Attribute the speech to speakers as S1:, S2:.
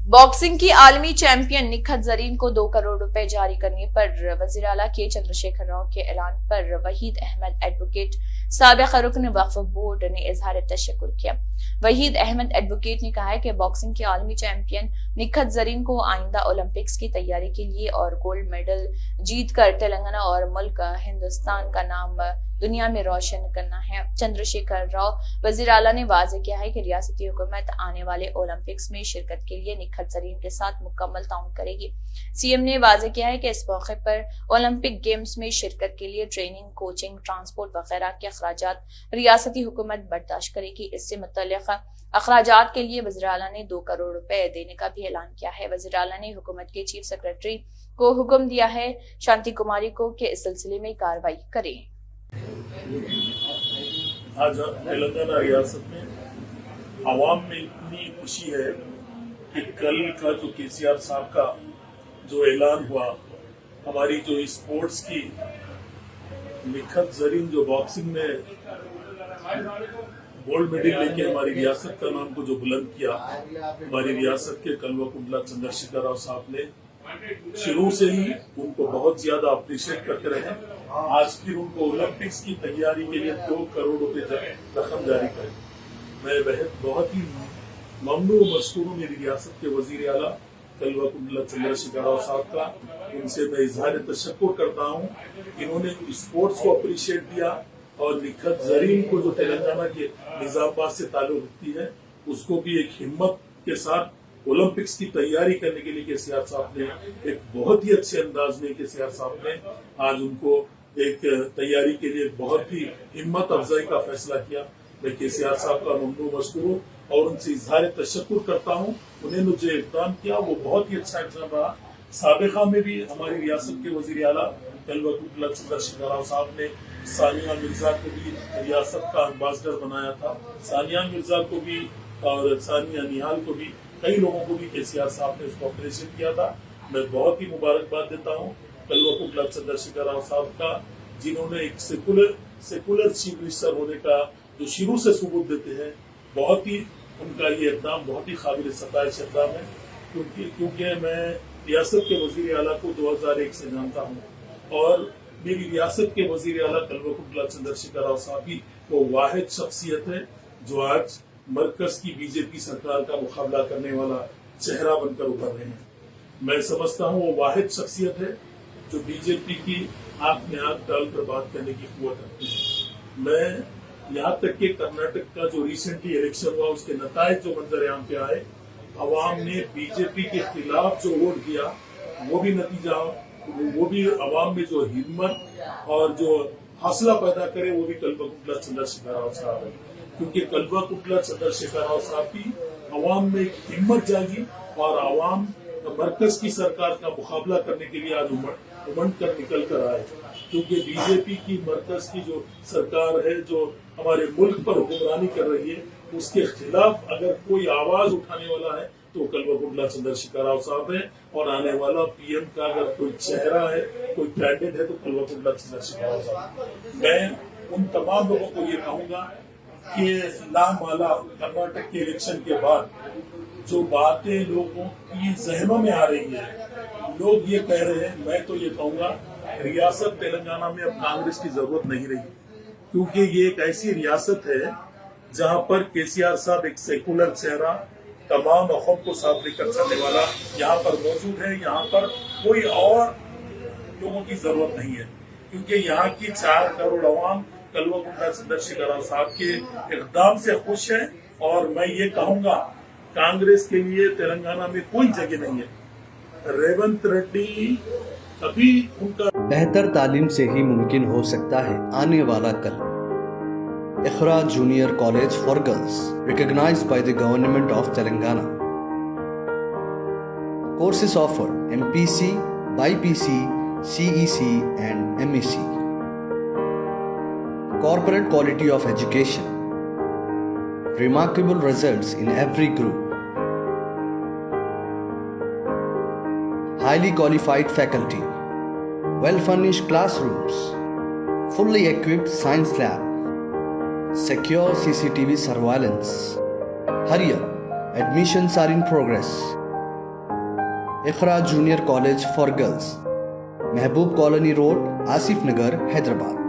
S1: Boxing की आलमी champion Nikhat Zareen को 2 करोड़ रुपए जारी करने पर वजीर आला के चंद्रशेखर राव के ऐलान पर वहीद अहमद एडवोकेट साबिक रुकन वक्फ बोर्ड ने इजहार तशक्कुर किया। वहीद अहमद एडवोकेट ने कहा है कि बॉक्सिंग के आलमी चैंपियन निखत जरीन को आइंदा ओलंपिक्स की तैयारी के लिए और गोल्ड मेडल जीत कर तेलंगाना और मुल्क हिंदुस्तान का नाम दुनिया में रोशन करना है। चंद्रशेखर राव वजीर आला ने वाज़ेह किया है कि रियासती हुकूमत आने वाले ओलंपिक्स में शिरकत के लिए निखत जरीन के साथ मुकम्मल ताउन करेगी। सीएम ने वाज़ेह किया है कि इस मौके पर ओलंपिक गेम्स में शिरकत के लिए ट्रेनिंग, कोचिंग, ट्रांसपोर्ट वगैरह के अखराजात रियासती हुकूमत बर्दाश्त करेगी। इससे मुतल्लिक़ अखराजात के लिए वज़ीर आला ने 2 करोड़ रुपए देने का भी ऐलान किया है। वज़ीर आला ने हुकूमत के चीफ सेक्रेटरी को हुक्म दिया है शांति कुमारी को कि इस सिलसिले में कार्रवाई करें।
S2: आज तेलंगाना रियासत में आवाम में इतनी खुशी है कि कल का जो केसीआर साहब का जो ऐलान हुआ, हमारी जो स्पोर्ट्स की निखत जरीन जो बॉक्सिंग में गोल्ड मेडल लेके हमारी रियासत का नाम को जो बुलंद किया, हमारी रियासत के कलवा कुंडला चंद्रशेखर राव साहब ने शुरू से ही उनको बहुत ज्यादा अप्रिशिएट करते रहे। आज फिर उनको ओलंपिक्स की तैयारी के लिए 2 करोड़ रुपए रकम जारी करें। मैं बहुत ही ममनू मशकूर हूँ मेरी रियासत के वजीर आला कलवा कुंडला चंद्रशेखर राव साहब का। उनसे मैं इजहार तशक्कुर करता हूँ। इन्होंने स्पोर्ट्स को अप्रिशिएट किया और निखत जरीन को जो तेलंगाना के निजामाबाद से ताल्लुक रखती है, उसको भी एक हिम्मत के साथ ओलंपिक्स की तैयारी करने के लिए केसीआर साहब ने एक बहुत ही अच्छे अंदाज में केसीआर साहब ने आज उनको एक तैयारी के लिए बहुत ही हिम्मत अफजाई का फैसला किया। मैं केसीआर साहब का ममनू मशकूर हूँ और उनसे इजहार तशक्कुर करता हूँ। उन्होंने जो इक़दाम किया वो बहुत ही अच्छा इक़दाम रहा। साबिक़ा में भी हमारी रियासत के वज़ीर आला कलवा कुंडला चंद्रशेखर राव साहब ने सानिया मिर्जा को भी रियासत का एम्बेसडर बनाया था। सानिया मिर्जा को भी और सानिया निहाल को भी, कई लोगों को भी केसीआर साहब ने उसको अप्रिशिएट किया था। मैं बहुत ही मुबारकबाद देता हूँ कलवा कुंडला चंद्रशेखर राव साहब का, जिन्होंने एक सेकुलर चीफ मिनिस्टर होने का जो शुरू से सबूत देते हैं। बहुत ही उनका ये इक़दाम बहुत ही काबिल सताइश इक़दाम है, क्योंकि मैं रियासत के वज़ीर आला को 2001 से जानता हूँ और मेरी रियासत के वज़ीर आला कलवा कुंडला चंद्रशेखर राव साहब ही वो वाहिद शख्सियत है जो आज मरकज की बीजेपी सरकार का मुकाबला करने वाला चेहरा बनकर उभर रहे हैं। मैं समझता हूँ वो वाहिद शख्सियत है जो बीजेपी की आंख में आंख डालकर बात करने की कुव्वत रखती है। मैं यहाँ तक कि कर्नाटक का जो रिसेंटली इलेक्शन हुआ, उसके नताइज जो मंजर आम पे आए, अवाम ने बीजेपी के खिलाफ जो वोट दिया, वो भी नतीजा, वो भी अवाम में जो हिम्मत और जो हौसला पैदा करे, वो भी कलवा कुंडला चंद्रशेखर राव साहब है। क्योंकि कलवा कुंडला चंद्रशेखर राव साहब की अवाम में हिम्मत जागी और अवाम मरकज की सरकार का मुकाबला करने के लिए आज उमंड कर निकल कर आए। क्योंकि बीजेपी की मरकज की जो सरकार है, जो हमारे मुल्क पर हुक्मरानी कर रही है, उसके खिलाफ अगर कोई आवाज उठाने वाला है तो कलवा कुंडला चंद्रशेखर राव साहब है। और आने वाला पीएम का अगर कोई चेहरा है, कोई कैंडिडेट है, तो कलवा कुंडला चंद्रशेखर राव साहब। मैं उन तमाम लोगों को ये कहूंगा कि लामाला कर्नाटक के इलेक्शन के बाद जो बातें लोगों की जहनों में आ रही है, लोग ये कह रहे हैं, मैं तो ये कहूंगा रियासत तेलंगाना में अब कांग्रेस की जरूरत नहीं रही, क्योंकि ये एक ऐसी रियासत है जहां पर केसीआर साहब एक सेकुलर चेहरा, तमाम अखौफ को साथ लेकर चलने वाला यहाँ पर मौजूद है। यहाँ पर कोई और लोगों की जरूरत नहीं है, क्योंकि यहाँ की 4 करोड़ अवाम कलवा कुंडला चंद्रशेखर राव साहब के इक़दाम से खुश है। और मैं ये कहूंगा, कांग्रेस के लिए तेलंगाना में कोई जगह नहीं है। रेवंत रेड्डी कभी उनका
S3: बेहतर तालीम से ही मुमकिन हो सकता है आने वाला कल। Iqra junior college for girls, recognized by the government of Telangana. Courses offered: MPC, BPC, CEC and MEC. Corporate quality of education. Remarkable results in every group. Highly qualified faculty. Well-furnished classrooms. Fully equipped science lab. Secure CCTV surveillance. Hurry up, admissions are in progress. Iqra junior college for girls, Mehboob colony road, Asif Nagar, Hyderabad.